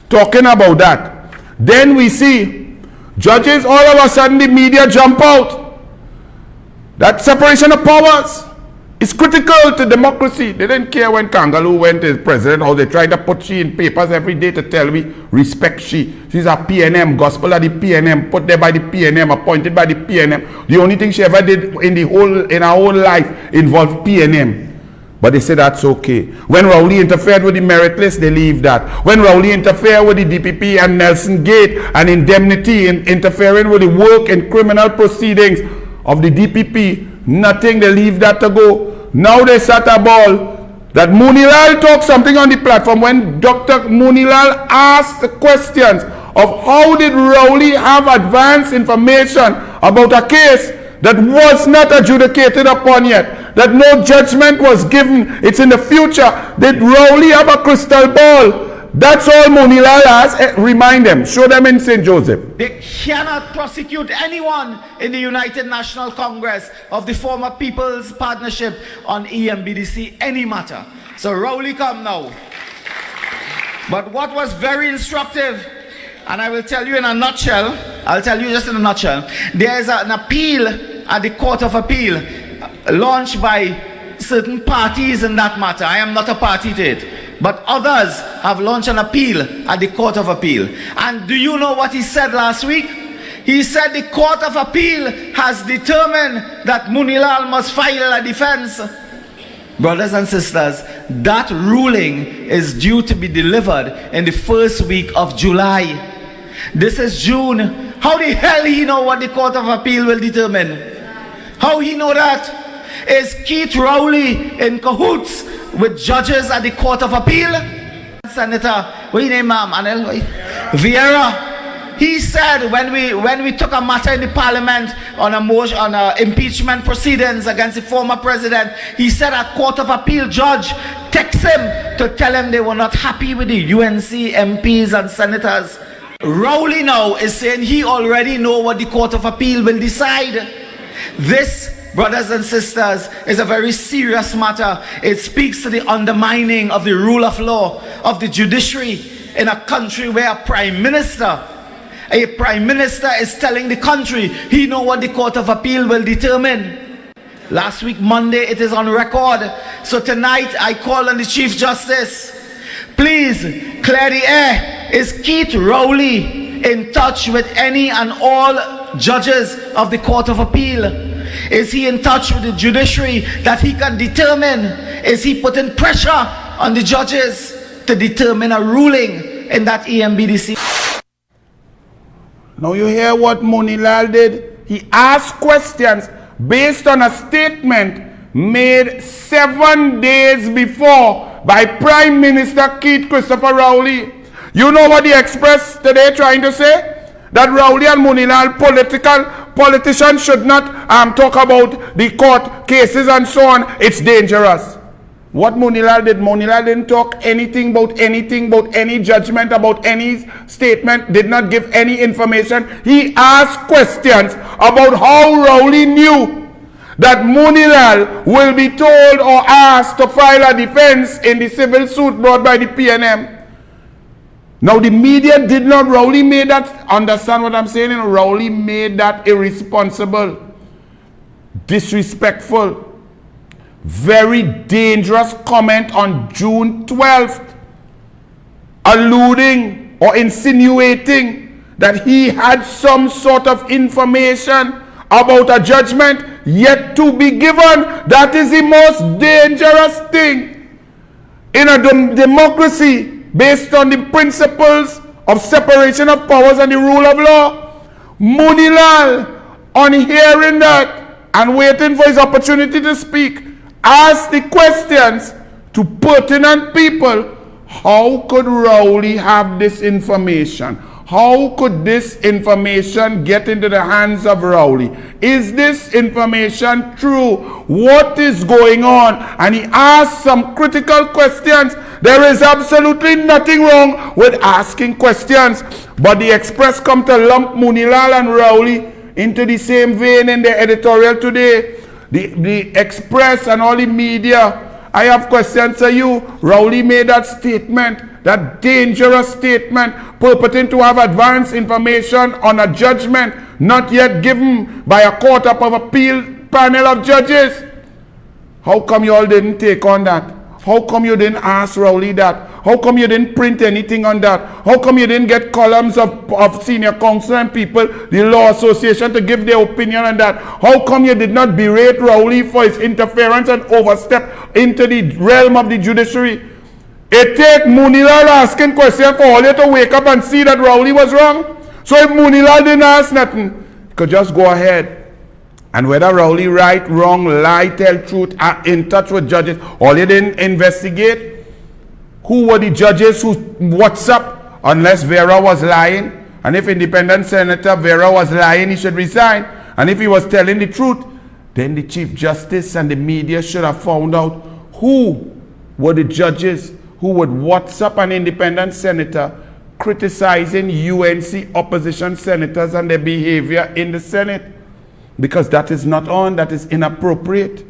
talking about that. Then we see judges, all of a sudden the media jump out. That separation of powers is critical to democracy. They didn't care when Kangaloo went as president, how they tried to put she in papers every day to tell me, respect she. She's a PNM, gospel of the PNM, put there by the PNM, appointed by the PNM. The only thing she ever did in her whole life involved PNM. But they say that's okay. When Rowley interfered with the merit list, they leave that. When Rowley interfered with the DPP and Nelson Gate and indemnity in interfering with the work and criminal proceedings of the DPP, nothing, they leave that to go. Now they set a ball that Moonilal talked something on the platform when Dr. Moonilal asked the questions of how did Rowley have advanced information about a case that was not adjudicated upon yet, that no judgment was given, it's in the future. Did Rowley have a crystal ball? That's all Moonilal has. Remind them, show them in St. Joseph. They cannot prosecute anyone in the United National Congress of the former People's Partnership on EMBDC, any matter. So Rowley come now. But what was very instructive, and I will tell you in a nutshell, I'll tell you just in a nutshell, there is an appeal at the Court of Appeal launched by certain parties in that matter. I am not a party to it. But others have launched an appeal at the Court of Appeal. And do you know what he said last week? He said the Court of Appeal has determined that Moonilal must file a defense. Brothers and sisters, that ruling is due to be delivered in the first week of July. This is June. How the hell he know what the Court of Appeal will determine? How he know that? Is Keith Rowley in cahoots with judges at the Court of Appeal? Senator, what your name, ma'am? Anel Vieira. He said when we took a matter in the parliament on a motion, on impeachment proceedings against the former president, he said a Court of Appeal judge text him to tell him they were not happy with the UNC MPs and senators. Rowley now is saying he already know what the Court of Appeal will decide. This, brothers and sisters, is a very serious matter. It speaks to the undermining of the rule of law, of the judiciary in a country where a prime minister is telling the country he know what the Court of Appeal will determine. Last week, Monday, it is on record. So tonight, I call on the Chief Justice. Please, clear the air. Is Keith Rowley in touch with any and all judges of the Court of Appeal? Is he in touch with the judiciary that he can determine? Is he putting pressure on the judges to determine a ruling in that EMBDC? Now you hear what Moonilal did? He asked questions based on a statement made 7 days before by Prime Minister Keith Christopher Rowley. You know what the Express today trying to say? That Rowley and Moonilal politicians should not talk about the court cases and so on. It's dangerous. What Moonilal did, Moonilal didn't talk anything about any judgment, about any statement, did not give any information. He asked questions about how Rowley knew that Moonilal will be told or asked to file a defense in the civil suit brought by the PNM. Now the media did not, Rowley made that, understand what I'm saying? Rowley made that irresponsible, disrespectful, very dangerous comment on June 12th, alluding or insinuating that he had some sort of information about a judgment yet to be given. That is the most dangerous thing in a democracy based on the principles of separation of powers and the rule of law. Moonilal, on hearing that and waiting for his opportunity to speak, asked the questions to pertinent people. How could Rowley have this information? How could this information get into the hands of Rowley? Is this information true? What is going on? And he asked some critical questions. There is absolutely nothing wrong with asking questions. But the Express come to lump Moonilal and Rowley into the same vein in their editorial today. The Express and all the media, I have questions for you. Rowley made that statement that dangerous statement purporting to have advance information on a judgment not yet given by a court of appeal panel of judges. How come you all didn't take on that? How come you didn't ask Rowley that? How come you didn't print anything on that? How come you didn't get columns of senior counsel and people, the Law Association, to give their opinion on that? How come you did not berate Rowley for his interference and overstep into the realm of the judiciary? It take Munilal asking questions for all you to wake up and see that Rowley was wrong. So if Munilal didn't ask nothing, you could just go ahead. And whether Rowley right, wrong, lie, tell truth, are in touch with judges, all you didn't investigate. Who were the judges who WhatsApp unless Vera was lying? And if independent Senator Vera was lying, he should resign. And if he was telling the truth, then the Chief Justice and the media should have found out who were the judges who would WhatsApp an independent senator criticizing UNC opposition senators and their behavior in the Senate. Because that is not on, that is inappropriate.